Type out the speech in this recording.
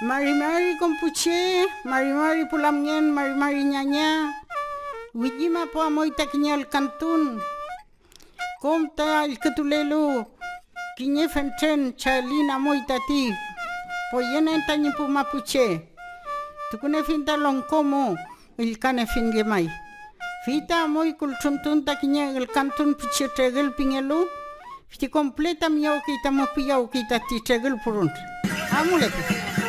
Mari compuche, Mari pulamien, Mari ñaña. Wiyima po amoita kiñal cantun. Comta el catulelu. Kiñe fenchen chalina moita ti. Poyena entañi pu mapuche. Tukune finta loncomo el cane fingemai. Fita muy culchuntunta kiñe el cantun puchetegel pingelu. Fiti completa mio kita mopiyau kita titegel purun. Amulete.